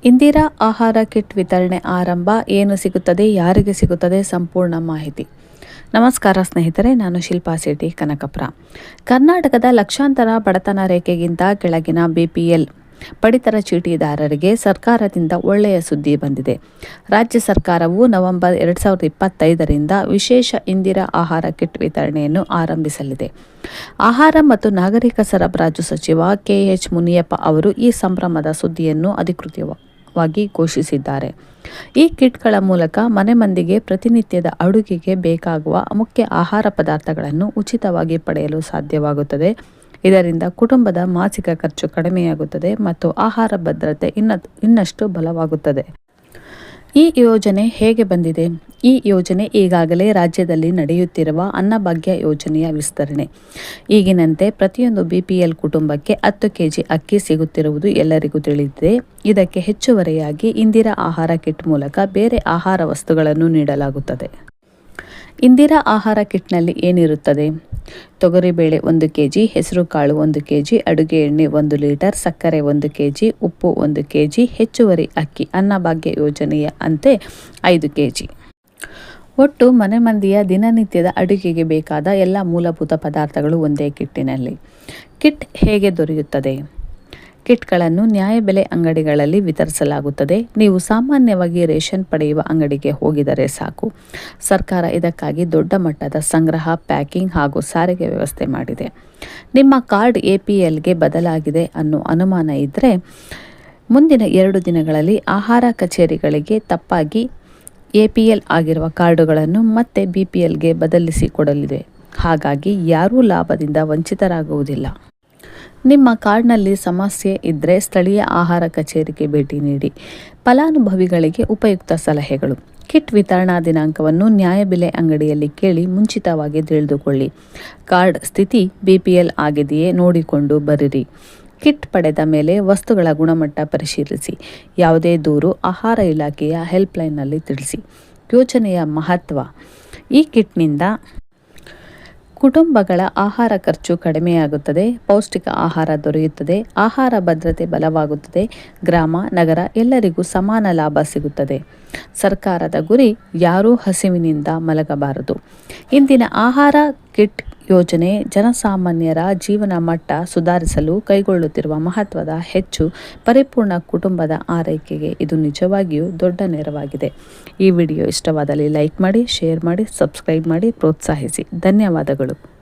ಇಂದಿರಾ ಆಹಾರ ಕಿಟ್ ವಿತರಣೆ ಆರಂಭ. ಏನು ಸಿಗುತ್ತದೆ, ಯಾರಿಗೆ ಸಿಗುತ್ತದೆ, ಸಂಪೂರ್ಣ ಮಾಹಿತಿ. ನಮಸ್ಕಾರ ಸ್ನೇಹಿತರೆ, ನಾನು ಶಿಲ್ಪಾ ಶೆಟ್ಟಿ ಕನಕಪುರ. ಕರ್ನಾಟಕದ ಲಕ್ಷಾಂತರ ಬಡತನ ರೇಖೆಗಿಂತ ಕೆಳಗಿನ BPL ಪಡಿತರ ಚೀಟಿದಾರರಿಗೆ ಸರ್ಕಾರದಿಂದ ಒಳ್ಳೆಯ ಸುದ್ದಿ ಬಂದಿದೆ. ರಾಜ್ಯ ಸರ್ಕಾರವು ನವೆಂಬರ್ 2025ರಿಂದ ವಿಶೇಷ ಇಂದಿರಾ ಆಹಾರ ಕಿಟ್ ವಿತರಣೆಯನ್ನು ಆರಂಭಿಸಲಿದೆ. ಆಹಾರ ಮತ್ತು ನಾಗರಿಕ ಸರಬರಾಜು ಸಚಿವ KH ಮುನಿಯಪ್ಪ ಅವರು ಈ ಸಂಭ್ರಮದ ಸುದ್ದಿಯನ್ನು ಅಧಿಕೃತವಾಗಿ ಘೋಷಿಸಿದ್ದಾರೆ. ಈ ಕಿಟ್ಗಳ ಮೂಲಕ ಮನೆ ಮಂದಿಗೆ ಪ್ರತಿನಿತ್ಯದ ಅಡುಗೆಗೆ ಬೇಕಾಗುವ ಮುಖ್ಯ ಆಹಾರ ಪದಾರ್ಥಗಳನ್ನು ಉಚಿತವಾಗಿ ಪಡೆಯಲು ಸಾಧ್ಯವಾಗುತ್ತದೆ. ಇದರಿಂದ ಕುಟುಂಬದ ಮಾಸಿಕ ಖರ್ಚು ಕಡಿಮೆಯಾಗುತ್ತದೆ ಮತ್ತು ಆಹಾರ ಭದ್ರತೆ ಇನ್ನಷ್ಟು ಬಲವಾಗುತ್ತದೆ. ಈ ಯೋಜನೆ ಹೇಗೆ ಬಂದಿದೆ? ಈ ಯೋಜನೆ ಈಗಾಗಲೇ ರಾಜ್ಯದಲ್ಲಿ ನಡೆಯುತ್ತಿರುವ ಅನ್ನಭಾಗ್ಯ ಯೋಜನೆಯ ವಿಸ್ತರಣೆ. ಈಗಿನಂತೆ ಪ್ರತಿಯೊಂದು BPL ಕುಟುಂಬಕ್ಕೆ 10 kg ಅಕ್ಕಿ ಸಿಗುತ್ತಿರುವುದು ಎಲ್ಲರಿಗೂ ತಿಳಿದಿದೆ. ಇದಕ್ಕೆ ಹೆಚ್ಚುವರಿಯಾಗಿ ಇಂದಿರಾ ಆಹಾರ ಕಿಟ್ ಮೂಲಕ ಬೇರೆ ಆಹಾರ ವಸ್ತುಗಳನ್ನು ನೀಡಲಾಗುತ್ತದೆ. ಇಂದಿರಾ ಆಹಾರ ಕಿಟ್ನಲ್ಲಿ ಏನಿರುತ್ತದೆ? ತೊಗರಿಬೇಳೆ 1 kg, ಹೆಸರುಕಾಳು 1 kg, ಅಡುಗೆ ಎಣ್ಣೆ 1 ಲೀಟರ್, ಸಕ್ಕರೆ 1 kg, ಉಪ್ಪು 1 kg, ಹೆಚ್ಚುವರಿ ಅಕ್ಕಿ ಅನ್ನಭಾಗ್ಯ ಯೋಜನೆಯ ಅಂತೆ 5 kg. ಒಟ್ಟು ಮನೆ ಮಂದಿಯ ದಿನನಿತ್ಯದ ಅಡುಗೆಗೆ ಬೇಕಾದ ಎಲ್ಲ ಮೂಲಭೂತ ಪದಾರ್ಥಗಳು ಒಂದೇ ಕಿಟ್ಟಿನಲ್ಲಿ. ಕಿಟ್ ಹೇಗೆ ದೊರೆಯುತ್ತದೆ? ಕಿಟ್ಗಳನ್ನು ನ್ಯಾಯಬೆಲೆ ಅಂಗಡಿಗಳಲ್ಲಿ ವಿತರಿಸಲಾಗುತ್ತದೆ. ನೀವು ಸಾಮಾನ್ಯವಾಗಿ ರೇಷನ್ ಪಡೆಯುವ ಅಂಗಡಿಗೆ ಹೋಗಿದರೆ ಸಾಕು. ಸರ್ಕಾರ ಇದಕ್ಕಾಗಿ ದೊಡ್ಡ ಮಟ್ಟದ ಸಂಗ್ರಹ, ಪ್ಯಾಕಿಂಗ್ ಹಾಗೂ ಸಾರಿಗೆ ವ್ಯವಸ್ಥೆ ಮಾಡಿದೆ. ನಿಮ್ಮ ಕಾರ್ಡ್ APLಗೆ ಬದಲಾಗಿದೆ ಅನ್ನೋ ಅನುಮಾನ ಇದ್ದರೆ ಮುಂದಿನ 2 ದಿನಗಳಲ್ಲಿ ಆಹಾರ ಕಚೇರಿಗಳಿಗೆ ತಪ್ಪಾಗಿ APL ಆಗಿರುವ ಕಾರ್ಡುಗಳನ್ನು ಮತ್ತೆ BPLಗೆ ಬದಲಿಸಿಕೊಡಲಿದೆ. ಹಾಗಾಗಿ ಯಾರೂ ಲಾಭದಿಂದ ವಂಚಿತರಾಗುವುದಿಲ್ಲ. ನಿಮ್ಮ ಕಾರ್ಡ್ನಲ್ಲಿ ಸಮಸ್ಯೆ ಇದ್ದರೆ ಸ್ಥಳೀಯ ಆಹಾರ ಕಚೇರಿಗೆ ಭೇಟಿ ನೀಡಿ. ಫಲಾನುಭವಿಗಳಿಗೆ ಉಪಯುಕ್ತ ಸಲಹೆಗಳು. ಕಿಟ್ ವಿತರಣಾ ದಿನಾಂಕವನ್ನು ನ್ಯಾಯಬೆಲೆ ಅಂಗಡಿಯಲ್ಲಿ ಕೇಳಿ ಮುಂಚಿತವಾಗಿ ತಿಳಿದುಕೊಳ್ಳಿ. ಕಾರ್ಡ್ ಸ್ಥಿತಿ BPL ಆಗಿದೆಯೇ ನೋಡಿಕೊಂಡು ಬರಿರಿ. ಕಿಟ್ ಪಡೆದ ಮೇಲೆ ವಸ್ತುಗಳ ಗುಣಮಟ್ಟ ಪರಿಶೀಲಿಸಿ. ಯಾವುದೇ ದೂರು ಆಹಾರ ಇಲಾಖೆಯ ಹೆಲ್ಪ್ಲೈನ್ನಲ್ಲಿ ತಿಳಿಸಿ. ಯೋಜನೆಯ ಮಹತ್ವ. ಈ ಕಿಟ್ನಿಂದ ಕುಟುಂಬಗಳ ಆಹಾರ ಖರ್ಚು ಕಡಿಮೆಯಾಗುತ್ತದೆ, ಪೌಷ್ಟಿಕ ಆಹಾರ ದೊರೆಯುತ್ತದೆ, ಆಹಾರ ಭದ್ರತೆ ಬಲವಾಗುತ್ತದೆ, ಗ್ರಾಮ ನಗರ ಎಲ್ಲರಿಗೂ ಸಮಾನ ಲಾಭ ಸಿಗುತ್ತದೆ. ಸರ್ಕಾರದ ಗುರಿ ಯಾರೂ ಹಸಿವಿನಿಂದ ಮಲಗಬಾರದು. ಇಂದಿನ ಆಹಾರ ಕಿಟ್ ಯೋಜನೆ ಜನಸಾಮಾನ್ಯರ ಜೀವನ ಮಟ್ಟ ಸುಧಾರಿಸಲು ಕೈಗೊಳ್ಳುತ್ತಿರುವ ಮಹತ್ವದ ಹೆಚ್ಚು ಪರಿಪೂರ್ಣ ಕುಟುಂಬದ ಆರೈಕೆಗೆ ಇದು ನಿಜವಾಗಿಯೂ ದೊಡ್ಡ ನೆರವಾಗಿದೆ. ಈ ವಿಡಿಯೋ ಇಷ್ಟವಾದಲ್ಲಿ ಲೈಕ್ ಮಾಡಿ, ಶೇರ್ ಮಾಡಿ, ಸಬ್ಸ್ಕ್ರೈಬ್ ಮಾಡಿ, ಪ್ರೋತ್ಸಾಹಿಸಿ. ಧನ್ಯವಾದಗಳು.